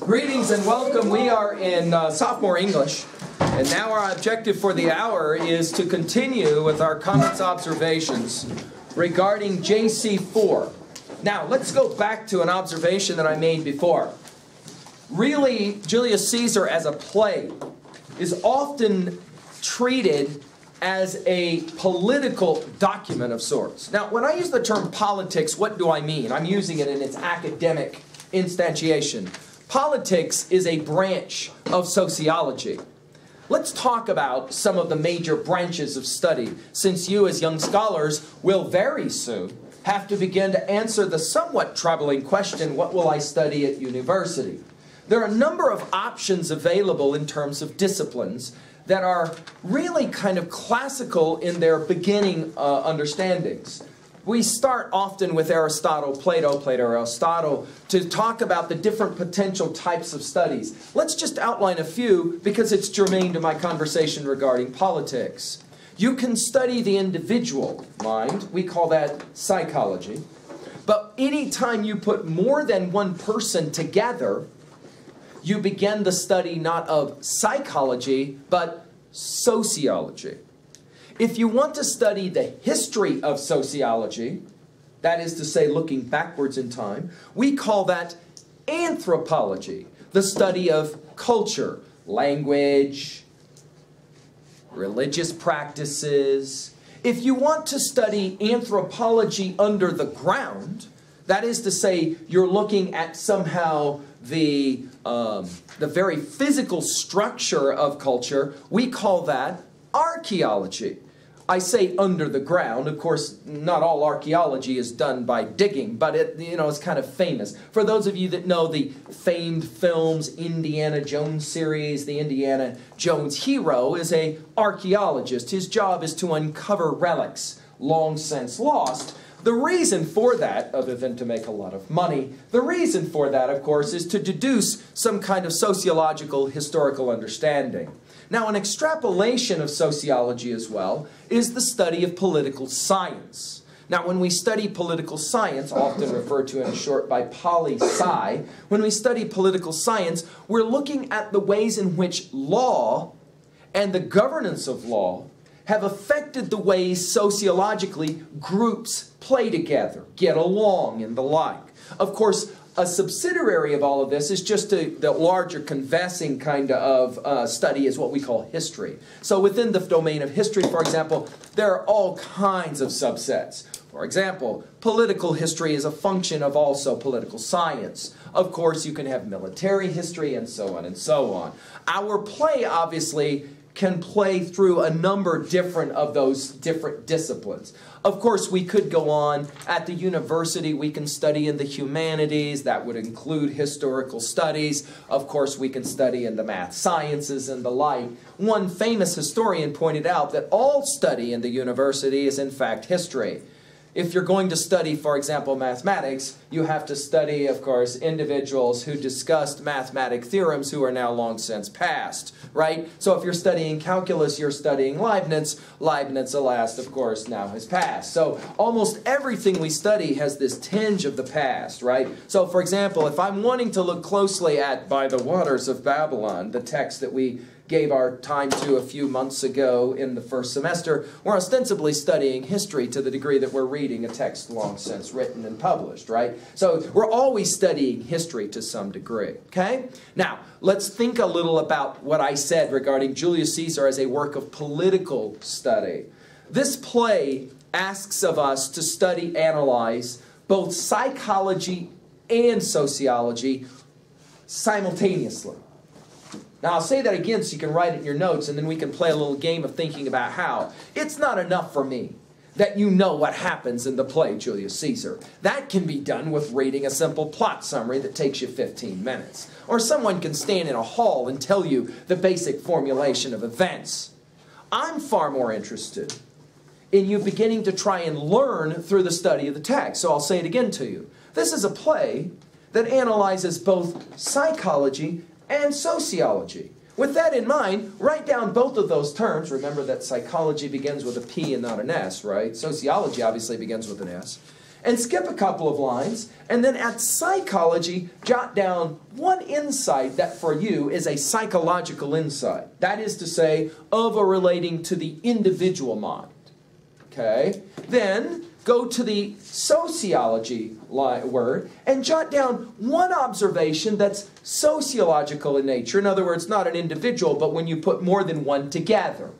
Greetings and welcome. We are in sophomore English, and now our objective for the hour is to continue with our comments observations regarding JC4. Now, let's go back to an observation that I made before. Really, Julius Caesar as a play is often treated as a political document of sorts. Now, when I use the term politics, what do I mean? I'm using it in its academic instantiation. Politics is a branch of sociology. Let's talk about some of the major branches of study, since you as young scholars will very soon have to begin to answer the somewhat troubling question, what will I study at university? There are a number of options available in terms of disciplines that are really kind of classical in their beginning understandings. We start often with Aristotle, Plato, Aristotle, to talk about the different potential types of studies. Let's just outline a few because it's germane to my conversation regarding politics. You can study the individual mind. We call that psychology. But anytime you put more than one person together, you begin the study not of psychology, but sociology. If you want to study the history of sociology, that is to say looking backwards in time, we call that anthropology, the study of culture, language, religious practices. If you want to study anthropology under the ground, that is to say you're looking at somehow the very physical structure of culture, we call that archaeology. I say under the ground. Of course, not all archaeology is done by digging, but it's kind of famous. For those of you that know the famed films Indiana Jones series, the Indiana Jones hero is an archaeologist. His job is to uncover relics long since lost. The reason for that, other than to make a lot of money, the reason for that, of course, is to deduce some kind of sociological, historical understanding. Now, an extrapolation of sociology as well is the study of political science. Now, when we study political science, often referred to in short by poli-sci, when we study political science, we're looking at the ways in which law and the governance of law have affected the ways sociologically groups play together, get along, and the like. Of course, a subsidiary of all of this is just the larger confessing kind of study is what we call history. So within the domain of history, for example, there are all kinds of subsets. For example, political history is a function of also political science. Of course, you can have military history and so on and so on. Our play, obviously, can play through a number different of those different disciplines. Of course, we could go on. At the university, we can study in the humanities. That would include historical studies. Of course, we can study in the math sciences and the like. One famous historian pointed out that all study in the university is in fact history. If you're going to study, for example, mathematics, you have to study, of course, individuals who discussed mathematic theorems who are now long since past, right? So if you're studying calculus, you're studying Leibniz. Leibniz, alas, of course, now has passed. So almost everything we study has this tinge of the past, right? So, for example, if I'm wanting to look closely at By the Waters of Babylon, the text that we gave our time to a few months ago in the first semester, we're ostensibly studying history to the degree that we're reading a text long since written and published, right? So we're always studying history to some degree, okay? Now, let's think a little about what I said regarding Julius Caesar as a work of political study. This play asks of us to study, analyze both psychology and sociology simultaneously. Now, I'll say that again so you can write it in your notes, and then we can play a little game of thinking about how. It's not enough for me that you know what happens in the play Julius Caesar. That can be done with reading a simple plot summary that takes you 15 minutes. Or someone can stand in a hall and tell you the basic formulation of events. I'm far more interested in you beginning to try and learn through the study of the text. So I'll say it again to you. This is a play that analyzes both psychology and sociology. With that in mind, write down both of those terms. Remember that psychology begins with a P and not an S, right? Sociology obviously begins with an S. and skip a couple of lines, and then at psychology, jot down one insight that for you is a psychological insight. That is to say, of or relating to the individual mind. Okay? Then go to the sociology word and jot down one observation that's sociological in nature. In other words, not an individual, but when you put more than one together.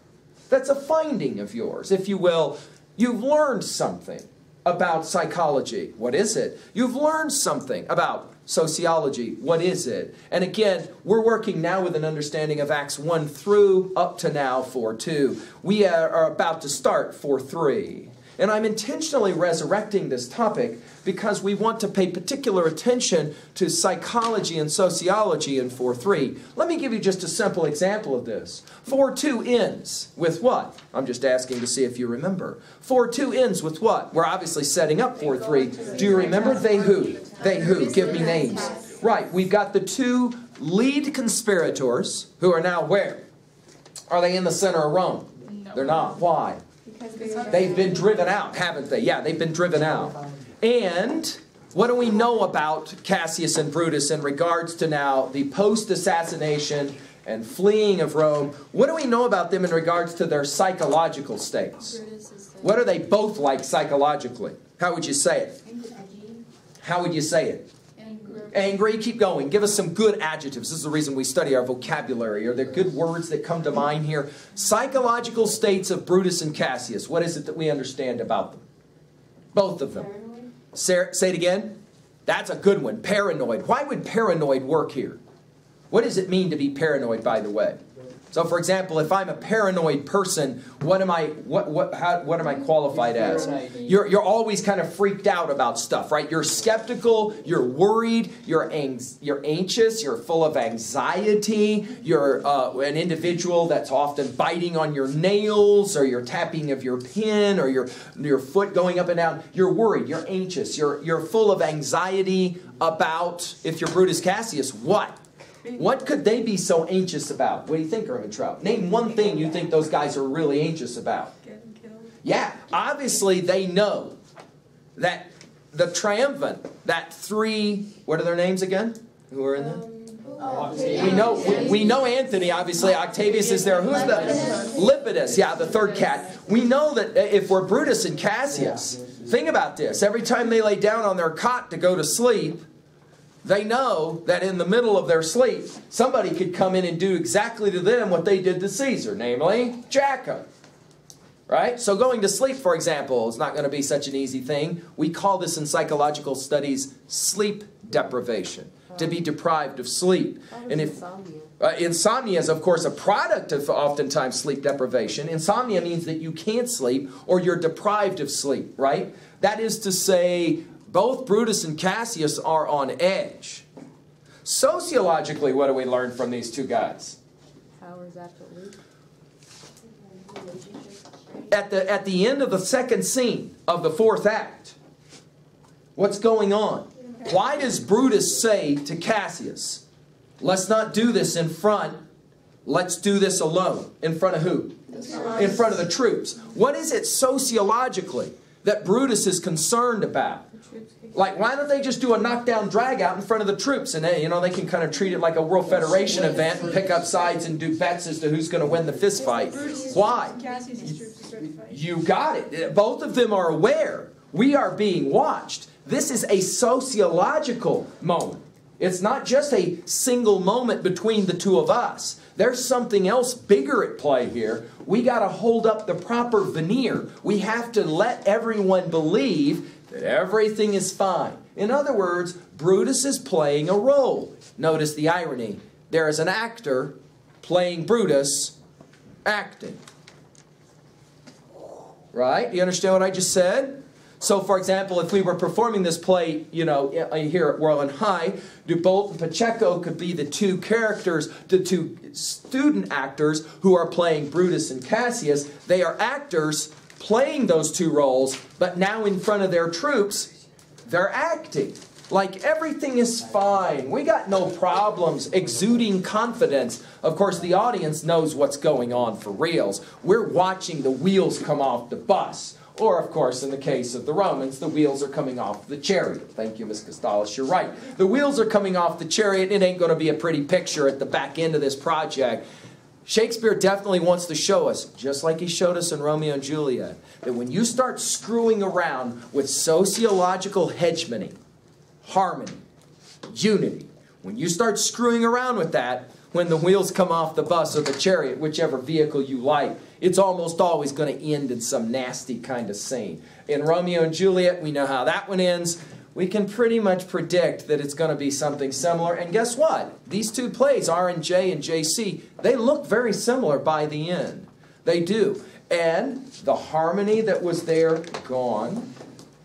That's a finding of yours. If you will, you've learned something about psychology. What is it? You've learned something about sociology. What is it? And again, we're working now with an understanding of Acts 1 through up to now 4:2. We are about to start 4:3. And I'm intentionally resurrecting this topic because we want to pay particular attention to psychology and sociology in 4:3. Let me give you just a simple example of this. 4:2 ends with what? I'm just asking to see if you remember. 4:2 ends with what? We're obviously setting up 4:3. Do you remember? They who? They who? Give me names. Right. We've got the two lead conspirators who are now where? Are they in the center of Rome? No. They're not. Why? They've been driven out, haven't they? Yeah, they've been driven out. And what do we know about Cassius and Brutus in regards to now the post-assassination and fleeing of Rome? What do we know about them in regards to their psychological states? What are they both like psychologically? How would you say it? How would you say it? Angry. Keep going. Give us some good adjectives. This is the reason we study our vocabulary. Are there good words that come to mind here? Psychological states of Brutus and Cassius. What is it that we understand about them? Both of them. Say it again. That's a good one. Paranoid. Why would paranoid work here? What does it mean to be paranoid, by the way? So, for example, if I'm a paranoid person, what am I qualified as? You're always kind of freaked out about stuff, right? You're skeptical, you're worried, you're anxious, you're full of anxiety, you're an individual that's often biting on your nails, or you're tapping of your pen, or your foot going up and down. You're worried, you're anxious, you're full of anxiety about, if you're Brutus Cassius, what? What could they be so anxious about? What do you think, Ermentrout? Name one thing you think those guys are really anxious about. Getting killed. Yeah, obviously they know that the triumvirate, that three, what are their names again? Who are in there? We know Anthony, obviously. Octavius is there. Who's the? Lepidus, yeah, the third cat. We know that if we're Brutus and Cassius, think about this. Every time they lay down on their cot to go to sleep, they know that in the middle of their sleep, somebody could come in and do exactly to them what they did to Caesar, namely, jack them. Right? So going to sleep, for example, is not going to be such an easy thing. We call this in psychological studies sleep deprivation, to be deprived of sleep. And if insomnia is, of course, a product of oftentimes sleep deprivation. Insomnia means that you can't sleep or you're deprived of sleep, right? That is to say, both Brutus and Cassius are on edge. Sociologically, what do we learn from these two guys? Power is absolute. At the end of the second scene of the fourth act, what's going on? Why does Brutus say to Cassius, let's not do this in front, let's do this alone? In front of who? In front of the troops. What is it sociologically that Brutus is concerned about? Like, why don't they just do a knockdown drag out in front of the troops? And they can kind of treat it like a World Federation event and pick up sides and do bets as to who's going to win the fist fight. Why? You got it. Both of them are aware. We are being watched. This is a sociological moment. It's not just a single moment between the two of us. There's something else bigger at play here. We got to hold up the proper veneer. We have to let everyone believe that everything is fine. In other words, Brutus is playing a role. Notice the irony. There is an actor playing Brutus acting. Right? You understand what I just said? So, for example, if we were performing this play, here at World and High, Dubolt and Pacheco could be the two characters, the two student actors who are playing Brutus and Cassius. They are actors playing those two roles, but now in front of their troops, they're acting. Like everything is fine. We got no problems, exuding confidence. Of course, the audience knows what's going on for reals. We're watching the wheels come off the bus. Or, of course, in the case of the Romans, the wheels are coming off the chariot. Thank you, Ms. Costalis, you're right. The wheels are coming off the chariot. It ain't going to be a pretty picture at the back end of this project. Shakespeare definitely wants to show us, just like he showed us in Romeo and Juliet, that when you start screwing around with sociological hegemony, harmony, unity, when you start screwing around with that, when the wheels come off the bus or the chariot, whichever vehicle you like, it's almost always going to end in some nasty kind of scene. In Romeo and Juliet, we know how that one ends. We can pretty much predict that it's going to be something similar. And guess what? These two plays, R&J and JC, they look very similar by the end. They do. And the harmony that was there, gone.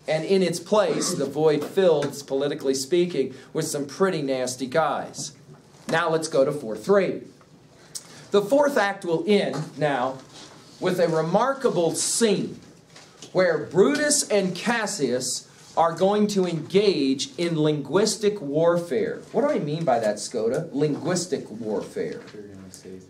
And in its place, the void filled, politically speaking, with some pretty nasty guys. Now let's go to 4-3. The fourth act will end now with a remarkable scene where Brutus and Cassius are going to engage in linguistic warfare. What do I mean by that, Skoda? Linguistic warfare.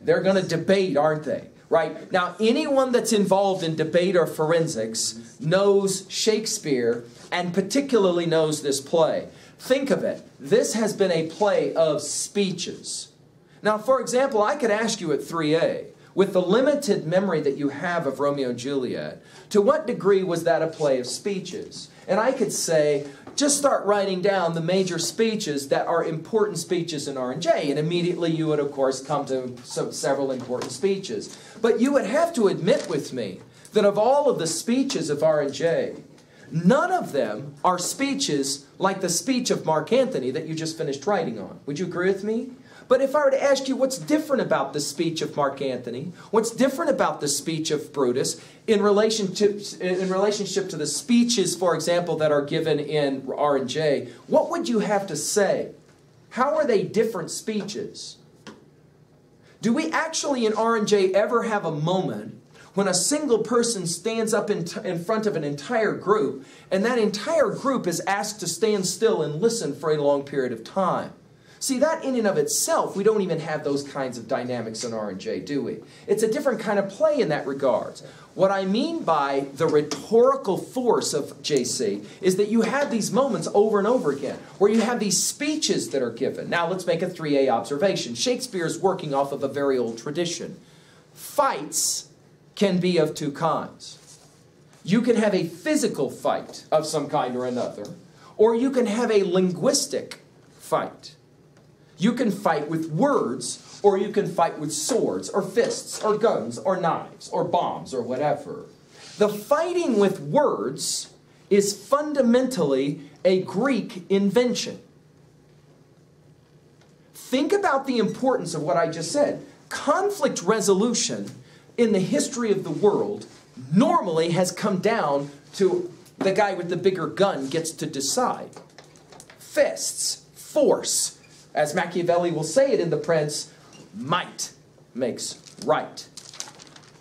They're going to debate, aren't they? Right? Now, anyone that's involved in debate or forensics knows Shakespeare and particularly knows this play. Think of it. This has been a play of speeches. Now, for example, I could ask you at 3A, with the limited memory that you have of Romeo and Juliet, to what degree was that a play of speeches? And I could say, just start writing down the major speeches that are important speeches in R&J, and immediately you would, of course, come to several important speeches. But you would have to admit with me that of all of the speeches of R&J, none of them are speeches like the speech of Mark Antony that you just finished writing on. Would you agree with me? But if I were to ask you what's different about the speech of Mark Antony, what's different about the speech of Brutus in relationship to the speeches, for example, that are given in R&J, what would you have to say? How are they different speeches? Do we actually in R&J ever have a moment when a single person stands up in front of an entire group, and that entire group is asked to stand still and listen for a long period of time? See, that in and of itself, we don't even have those kinds of dynamics in R&J, do we? It's a different kind of play in that regard. What I mean by the rhetorical force of JC is that you have these moments over and over again, where you have these speeches that are given. Now, let's make a 3A observation. Shakespeare is working off of a very old tradition. Fights can be of two kinds. You can have a physical fight of some kind or another, or you can have a linguistic fight. You can fight with words, or you can fight with swords, or fists, or guns, or knives, or bombs, or whatever. The fighting with words is fundamentally a Greek invention. Think about the importance of what I just said. Conflict resolution in the history of the world normally has come down to the guy with the bigger gun gets to decide. Fists, force. As Machiavelli will say it in The Prince, might makes right.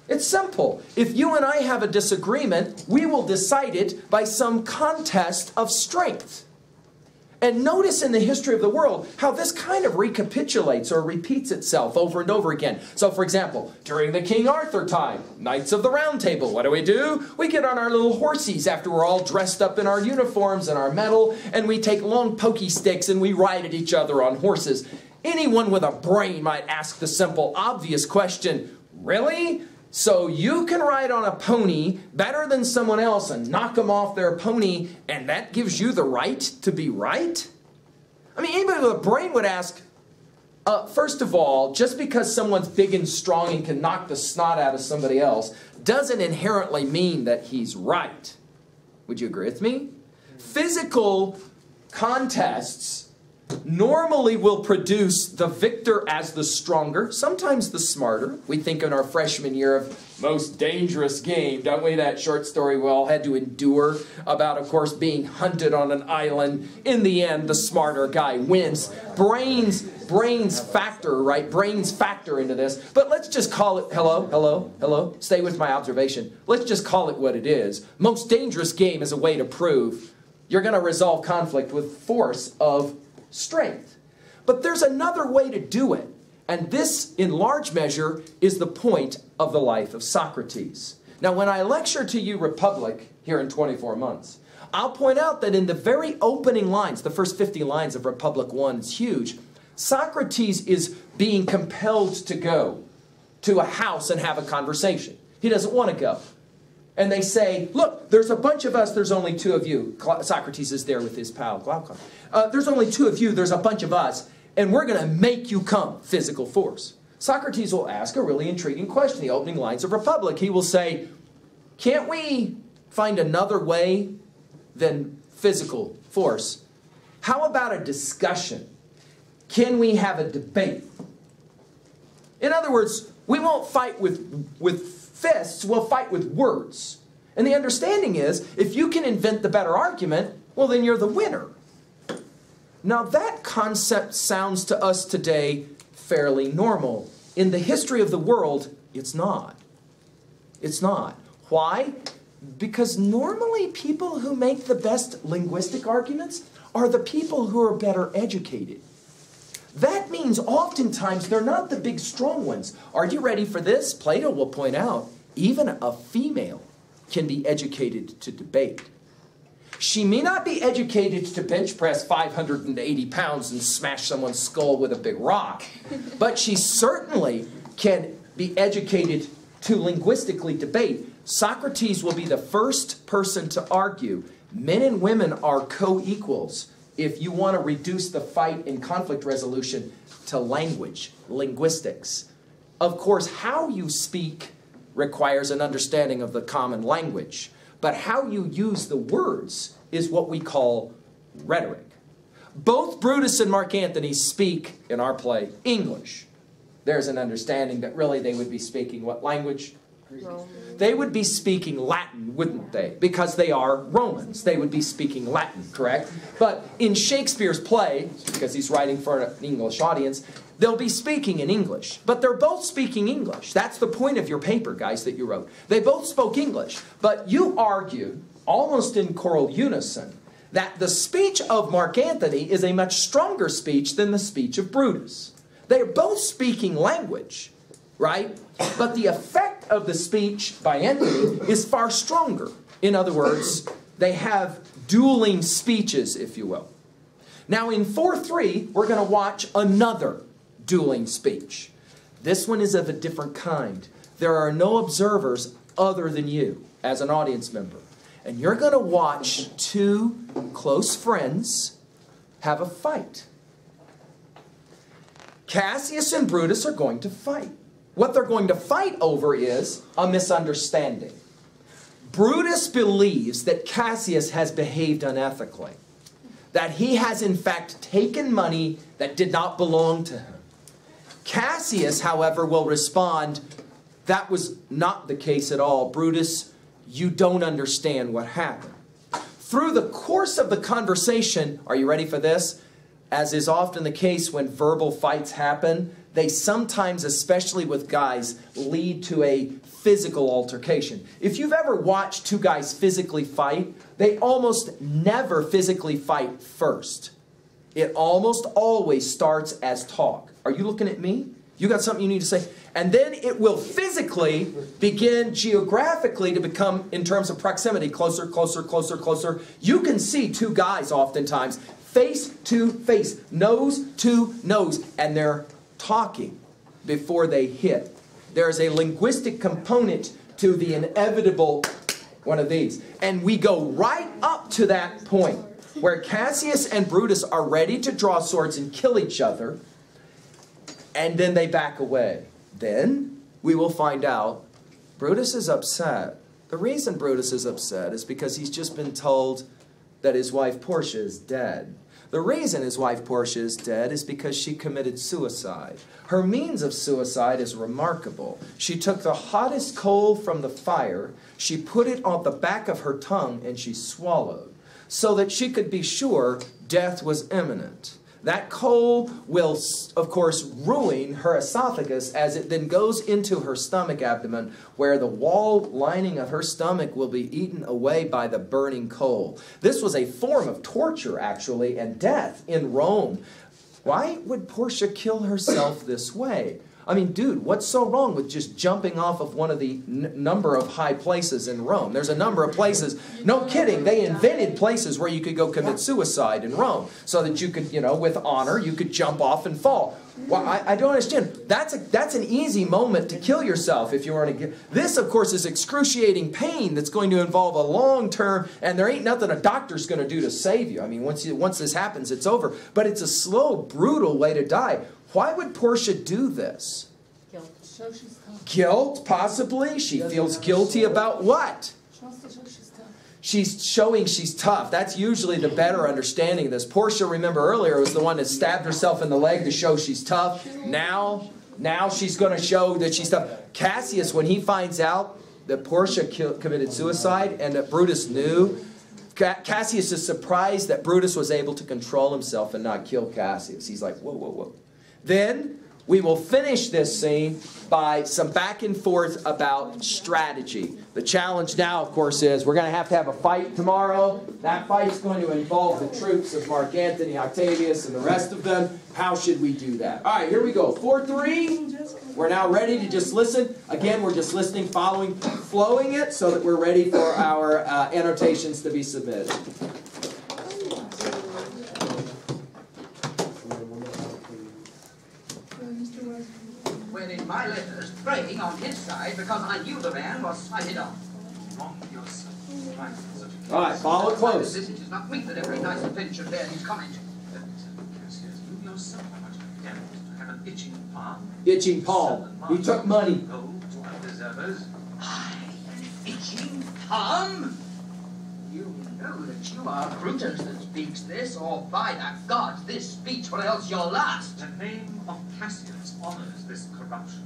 It's simple. If you and I have a disagreement, we will decide it by some contest of strength. And notice in the history of the world how this kind of recapitulates or repeats itself over and over again. So, for example, during the King Arthur time, Knights of the Round Table, what do? We get on our little horsies after we're all dressed up in our uniforms and our metal, and we take long pokey sticks and we ride at each other on horses. Anyone with a brain might ask the simple, obvious question, really? So you can ride on a pony better than someone else and knock them off their pony, and that gives you the right to be right? I mean, anybody with a brain would ask, first of all, just because someone's big and strong and can knock the snot out of somebody else doesn't inherently mean that he's right. Would you agree with me? Physical contests normally will produce the victor as the stronger, sometimes the smarter. We think in our freshman year of Most Dangerous Game, don't we? That short story we all had to endure about, of course, being hunted on an island. In the end, the smarter guy wins. Brains factor, right? Brains factor into this. But let's just call it, hello. Stay with my observation. Let's just call it what it is. Most Dangerous Game is a way to prove you're going to resolve conflict with force of strength. But there's another way to do it. And this, in large measure, is the point of the life of Socrates. Now, when I lecture to you Republic here in 24 months. I'll point out that in the very opening lines, the first 50 lines of Republic 1, it's huge, Socrates is being compelled to go to a house and have a conversation. He doesn't want to go. And they say, look, there's a bunch of us, there's only two of you. Socrates is there with his pal Glaucon. There's only two of you, there's a bunch of us, and we're going to make you come, physical force. Socrates will ask a really intriguing question, the opening lines of Republic. He will say, can't we find another way than physical force? How about a discussion? Can we have a debate? In other words, we won't fight with fists, we'll fight with words. And the understanding is, if you can invent the better argument, well, then you're the winner. Now, that concept sounds to us today fairly normal. In the history of the world, it's not. It's not. Why? Because normally people who make the best linguistic arguments are the people who are better educated. That means oftentimes they're not the big strong ones. Are you ready for this? Plato will point out, even a female can be educated to debate. She may not be educated to bench press 580 pounds and smash someone's skull with a big rock, but she certainly can be educated to linguistically debate. Socrates will be the first person to argue men and women are co-equals if you want to reduce the fight in conflict resolution to language, linguistics. Of course, how you speak requires an understanding of the common language, but how you use the words is what we call rhetoric. Both Brutus and Mark Antony speak, in our play, English. There's an understanding that really they would be speaking what language? They would be speaking Latin, wouldn't they? Because they are Romans. They would be speaking Latin, correct? But in Shakespeare's play, because he's writing for an English audience, they'll be speaking in English. But they're both speaking English. That's the point of your paper, guys, that you wrote. They both spoke English. But you argued, almost in choral unison, that the speech of Mark Antony is a much stronger speech than the speech of Brutus. They're both speaking language, right? But the effect of the speech by Antony is far stronger. In other words, they have dueling speeches, if you will. Now in 4-3, we're going to watch another dueling speech. This one is of a different kind. There are no observers other than you as an audience member. And you're going to watch two close friends have a fight. Cassius and Brutus are going to fight. What they're going to fight over is a misunderstanding. Brutus believes that Cassius has behaved unethically, that he has in fact taken money that did not belong to him. Cassius, however, will respond, that was not the case at all. Brutus, you don't understand what happened. Through the course of the conversation, are you ready for this? As is often the case when verbal fights happen, they sometimes, especially with guys, lead to a physical altercation. If you've ever watched two guys physically fight, they almost never physically fight first. It almost always starts as talk. Are you looking at me? You got something you need to say? And then it will physically begin geographically to become, in terms of proximity, closer, closer, closer, closer. You can see two guys oftentimes face to face, nose to nose, and they're talking before they hit. There is a linguistic component to the inevitable one of these. And we go right up to that point where Cassius and Brutus are ready to draw swords and kill each other, and then they back away. Then we will find out Brutus is upset. The reason Brutus is upset is because he's just been told that his wife Portia is dead. The reason his wife Portia is dead is because she committed suicide. Her means of suicide is remarkable. She took the hottest coal from the fire, she put it on the back of her tongue, and she swallowed, so that she could be sure death was imminent. That coal will, of course, ruin her esophagus as it then goes into her stomach abdomen, where the wall lining of her stomach will be eaten away by the burning coal. This was a form of torture, actually, and death in Rome. Why would Portia kill herself this way? I mean, dude, what's so wrong with just jumping off of one of the number of high places in Rome? There's a number of places. No kidding. They invented places where you could go commit suicide in Rome so that you could, you know, with honor, you could jump off and fall. Well, I don't understand. That's an easy moment to kill yourself if you were to get. This, of course, is excruciating pain that's going to involve a long term, and there ain't nothing a doctor's going to do to save you. I mean, once this happens, it's over. But it's a slow, brutal way to die. Why would Portia do this? Guilt. So she's tough. Guilt, possibly. She feels guilty about what? She wants to show she's tough. She's showing she's tough. That's usually the better understanding of this. Portia, remember earlier, was the one that stabbed herself in the leg to show she's tough. Now she's going to show that she's tough. Cassius, when he finds out that Portia committed suicide and that Brutus knew, Cassius is surprised that Brutus was able to control himself and not kill Cassius. He's like, whoa, whoa, whoa. Then we will finish this scene by some back and forth about strategy. The challenge now, of course, is we're going to have a fight tomorrow. That fight's going to involve the troops of Mark Antony, Octavius, and the rest of them. How should we do that? All right, here we go. 4-3. We're now ready to just listen. Again, we're just listening, following, flowing it so that we're ready for our annotations to be submitted. When in my letters, praying on his side because I knew the man was sighted on. All right, follow close. It is not weak that every nice adventure bears his comment. You yourself have an itching palm. Itching palm. He took money. Go to undeservers. Aye, an itching palm? You know that you are Brutus that speaks this, or by the gods, this speech or else your last. The name of Cassius honors this corruption.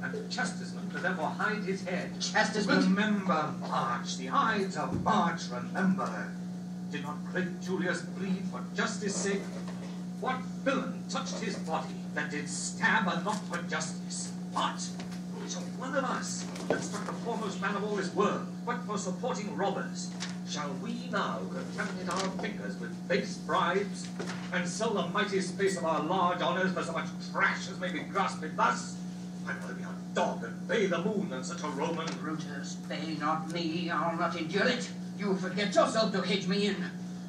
And chastisement will therefore hide his head. Chastisement? Remember March, the Ides of March, remember. Did not great Julius bleed for justice' sake? What villain touched his body that did stab and not for justice? What? So one of us that struck the foremost man of all this world, but for supporting robbers, shall we now contaminate our fingers with base bribes and sell the mighty space of our large honors for so much trash as may be grasped thus? I'd rather be a dog and bay the moon than such a Roman. Brutus, bay not me, I'll not endure it. You forget yourself to hedge me in.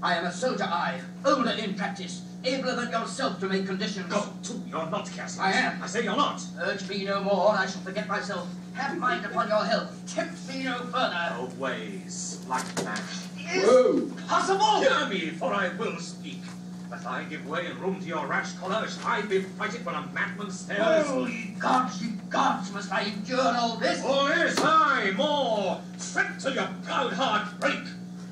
I am a soldier, I, older in practice, abler than yourself to make conditions. Go to, you're not Cassius. I am. I say you're not. Urge me no more, I shall forget myself. Have mind upon your health. Tempt me no further. No ways, like that. Whoa. Possible! Hear me, for I will speak. Must I give way and room to your rash choler? Shall I be frighted when a madman stares? Oh, ye gods, must I endure all this? Oh, yes, aye, more. Strength till your proud heart break.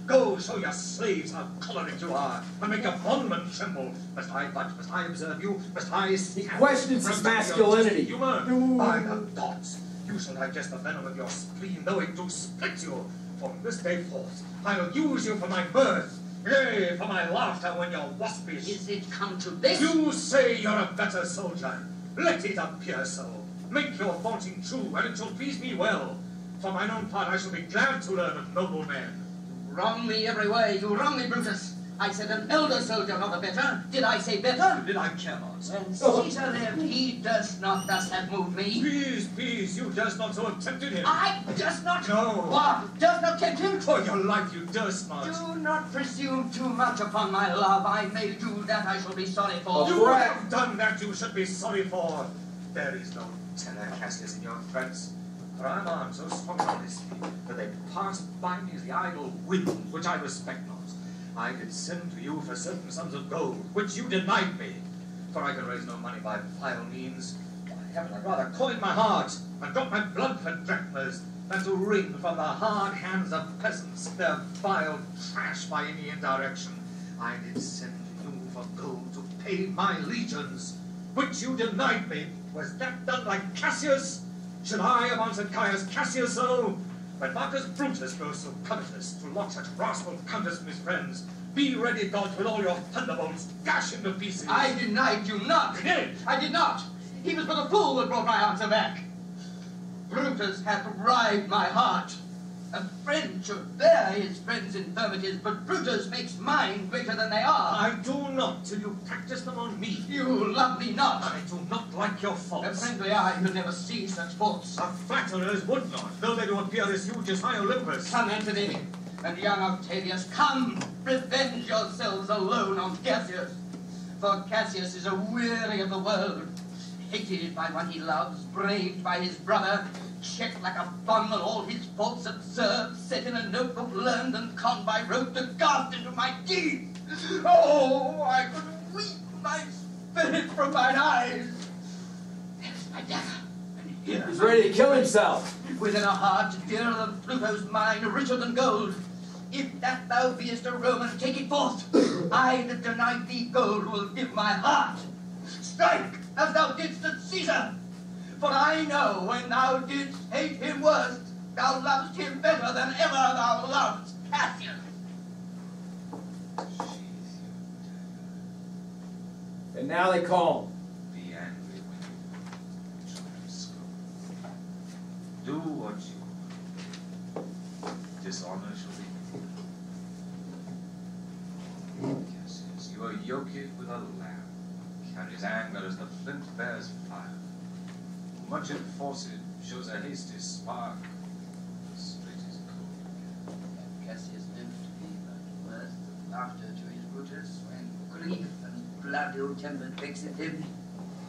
Go, show your slaves how choleric you are, and make your bondmen tremble. Must I budge? Must I observe you? Must I see? Questions his masculinity. Humor. By the gods, you shall digest the venom of your spleen, though it do split you. From this day forth, I'll use you for my mirth, yea, for my laughter when you're waspish. Is it come to this? You say you're a better soldier. Let it appear so. Make your vaunting true, and it shall please me well. For mine own part, I shall be glad to learn of noble men. You wrong me every way. You wrong me, Brutus. I said an elder soldier, not a better. Did I say better? Did I care not? When Caesar lived, he does not thus have moved me. Peace, you durst not so have tempted him. I does not. No. What? Does not tempt him? For your life, you durst not. Do not presume too much upon my love. I may do that I shall be sorry for. You have done that you should be sorry for. There is no terror, Cassius, in your threats. For I am armed so strong and honestly that they pass by me as the idle wind, which I respect not. I did send to you for certain sums of gold, which you denied me. For I can raise no money by vile means. By heaven, I'd rather coin my heart and drop my blood for drachmas than to wring from the hard hands of peasants their vile trash by any indirection. I did send to you for gold to pay my legions, which you denied me. Was that done like Cassius? Should I have answered Caius Cassius so? When Marcus Brutus grows so covetous to lock such rascal counters from his friends, be ready, gods, with all your thunderbolts, dash him to pieces. I denied you not. You did. I did not. He was but a fool that brought my answer back. Brutus hath bribed my heart. A friend should bear his friend's infirmities, but Brutus makes mine greater than they are. I do not till you practice them on me. You love me not. I do not like your A faults. friendly eye could never see such faults. Our flatterers would not, though they do appear as huge as high Olympus. Come, Antony, and young Octavius, come, revenge yourselves alone on Cassius. For Cassius is a weary of the world, hated by one he loves, braved by his brother, checked like a bundle, all his faults observed, set in a notebook, learned and conned by rote, to cast into my deeds. Oh, I could weep my spirit from mine eyes. There's my dagger, and here He's ready to kill himself. within a heart dearer than Pluto's mine, richer than gold. If that thou beest a Roman, take it forth. I that denied thee gold will give my heart. Strike as thou didst at Caesar. For I know when thou didst hate him worst, thou lovest him better than ever thou loved Cassius. And now they call him. Be angry when you try to school. Do what you want. Dishonor shall be. Cassius, you are yoked with a lamb, carries anger as the flint bears fire. Much enforced shows a hasty spark. The straight is cold. Cassius lived to be but worse than laughter to his Brutus when grief and blood ill-tempered vexed him.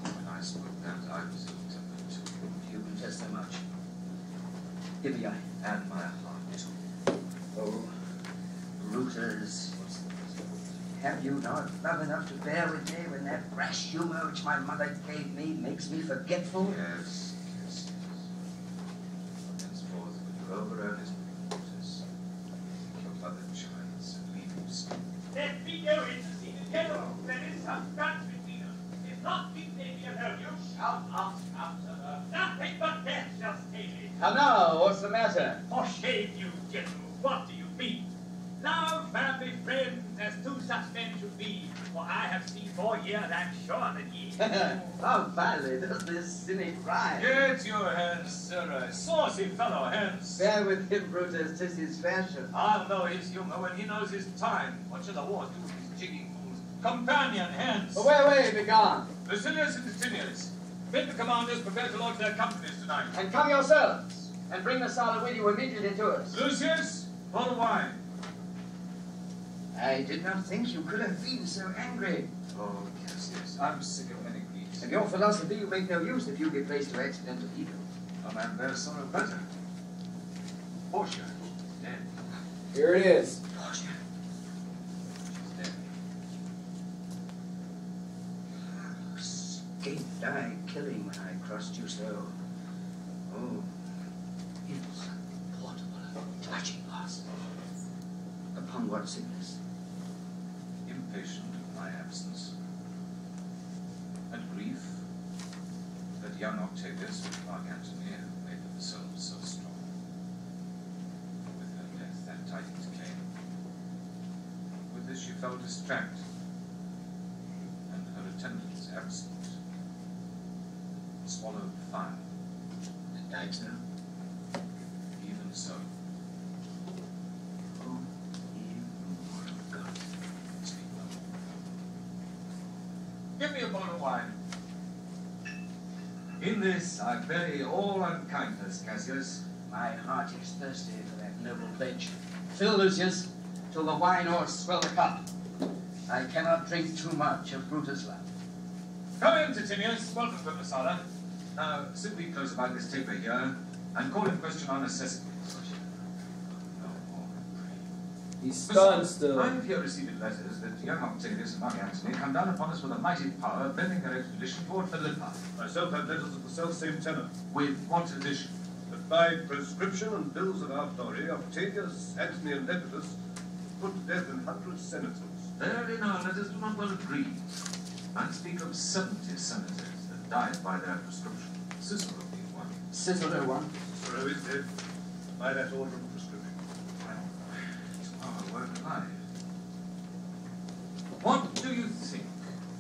When I spoke that, I was ill-tempered too. You confess so much. Give me eye. And my heart too. Oh, Brutus, have you not love enough to bear with me when that rash humor which my mother gave me makes me forgetful? Yes, yes, yes. Henceforth, when your over earnest Brutus, take your mother chides and leave him sleep. Let me go in to see the general. There is some grudge between us. If not, leave me alone. You shall ask after her. Nothing but death shall stay me. How now, what's the matter? For shame, you general. What do you mean? Now, family, friends, as two such men should be, for I have seen more years, I'm sure, than ye. How vilely does this cynic rhyme? Get your hands, sir, saucy fellow, hands. Bear with him, Brutus, 'tis his fashion. I'll know his humor when he knows his time. What shall the war do with these jigging fools? Companion, hands. Away, begone! Lucilius and Licinius, bid the commanders prepare to launch their companies tonight. And come yourselves, and bring the Sala with you immediately to us. Lucius, pour the wine. I did not think you could have been so angry. Oh, Cassius, I'm sick of many griefs. In your philosophy, you make no use if you give place to accidental evil. A man bears sorrow better. Portia is dead. Here it is. Portia. She's dead. How escaped I killing when I crossed you so? Oh, insupportable, touching loss. Upon what sickness? Impatient of my absence, and grief that young Octavius with Mark Antony have made themselves so strong. For with her death that tidings came. With this she fell distract, and her attendants absent, swallowed fire. And died so? Even so. Oh, immortal God. Speak no more. Give me a bottle of wine. In this I bury all unkindness, Cassius. My heart is thirsty for that noble pledge. Fill, Lucius, till the wine o'erswell the cup. I cannot drink too much of Brutus' love. Come in, Titinius. Welcome, good Messala. Now, sit we close about this taper here, and call in question our necessities. No more, I pray. He's stunned Messala, still. I have here received letters that young Octavius and Mark Antony come down upon us with a mighty power, bending their expedition toward Philippi. Myself have letters of the self-same tenor, With what addition? that by prescription and bills of our authority, Octavius, Antony, and Lepidus put to death 100 senators. Therein our letters do not well agree. I speak of 70 senators that died by their prescription. Cicero being one. Cicero one. Cicero is dead by that order of prescription. Well, to our word alive. What do you think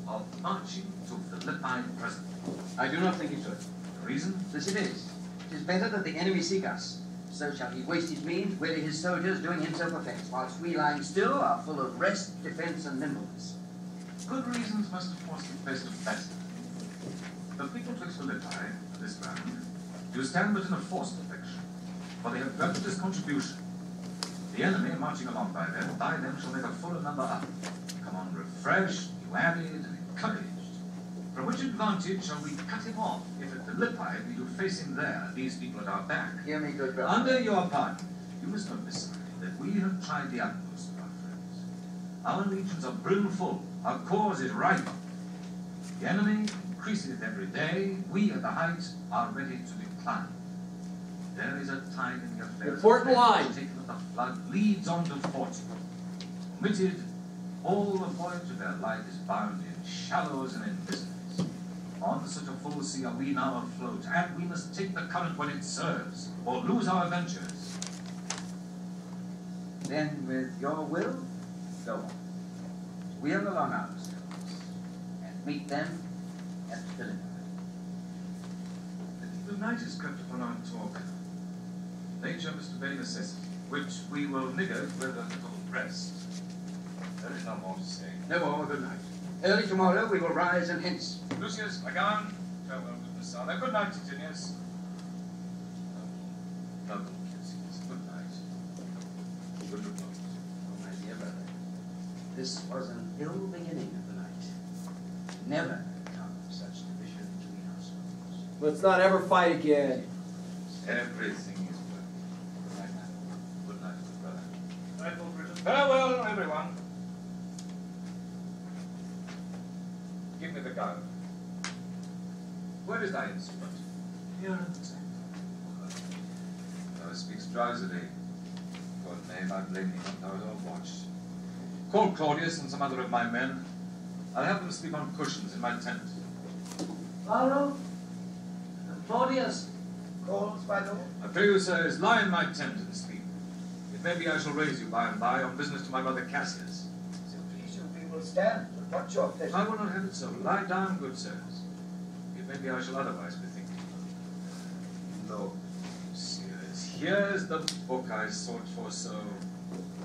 of marching to Philippi presently? I do not think it should. The reason? This it is. It is better that the enemy seek us, So shall he waste his means, weary his soldiers, doing himself offence, whilst we lying still are full of rest, defence, and nimbleness. Good reasons must of course be placed of better. The people twixt Philippi, this ground, do stand but in a forced affection, for they have grudged his contribution. The enemy, marching along by them shall make a fuller number up, come on refreshed, new added, and encouraged. From which advantage shall we cut him off, if at Philippi we do face him there, these people at our back? Hear me, good brother. Under your pardon, you must know, Miss Sally, that we have tried the utmost of our friends. Our legions are brimful, our cause is ripe. The enemy increaseth every day, we at the height are ready to decline. There is a tide in the affairs. Important line. Taken at the flood leads on to fortune. Omitted, all the voyage of their life is bound in shallows and in business. On such a full sea are we now afloat, and we must take the current when it serves, or lose our ventures. Then, with your will, go on. Wheel along ourselves, and meet them at Philippi. The night has crept upon our talk. Nature must obey necessity, which we will negate with a little rest. There is no more to say. No more, good night. Early tomorrow we will rise and hence. Lucius, McGee, farewell, good Miss Sarah. Good night, Titinius. Noble Lucius, good night. Good repose. Oh, my dear brother, this was an ill beginning of the night. Never come such division between our souls. Let's not ever fight again. Everything is well. Good night, man. Good night, good brother. Night, Lord Richard. Farewell, everyone. Give me the gun. Where is thy instrument? Here in the tent. Thou speaks drowsily. God name, I blame thee not, thou art all watched. Call Claudius and some other of my men. I'll have them sleep on cushions in my tent. Follow. Claudius calls by Lord. I pray you, sirs, lie in my tent and sleep. It may be I shall raise you by and by on business to my brother Cassius. So please you, we will stand. Watch your pleasure. I will not have it so. Lie down, good sirs. It may be I shall otherwise bethink you. Lo, sirs, here's the book I sought for so.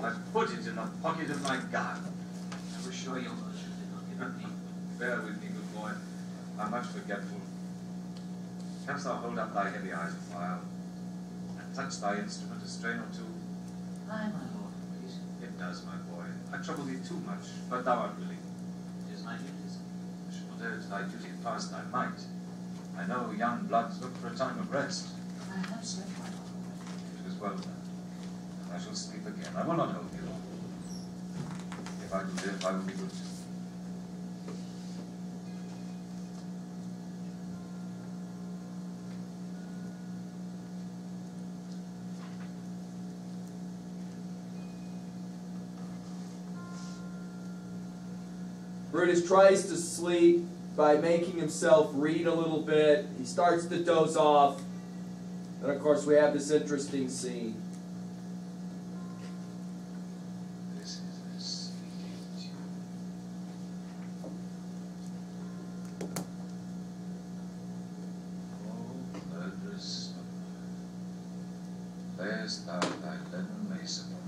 I put it in the pocket of my gown. I was sure your worship did not give it me. Bear with me, good boy. I'm much forgetful. Canst thou hold up thy heavy eyes a while, and touch thy instrument a strain or two? Aye, my lord, please. It does, my boy. I trouble thee too much, but thou art willing. It is my duty. I should urge thy duty past thy might. I know young bloods look for a time of rest. I have slept, my lord. It was well done. And I shall sleep again. I will not hold you long. If I do live, I will be good. Brutus tries to sleep by making himself read a little bit. He starts to doze off. And of course we have this interesting scene. This is a sleeping tune. Oh, murderous Soph, layest thou thy leaden mace upon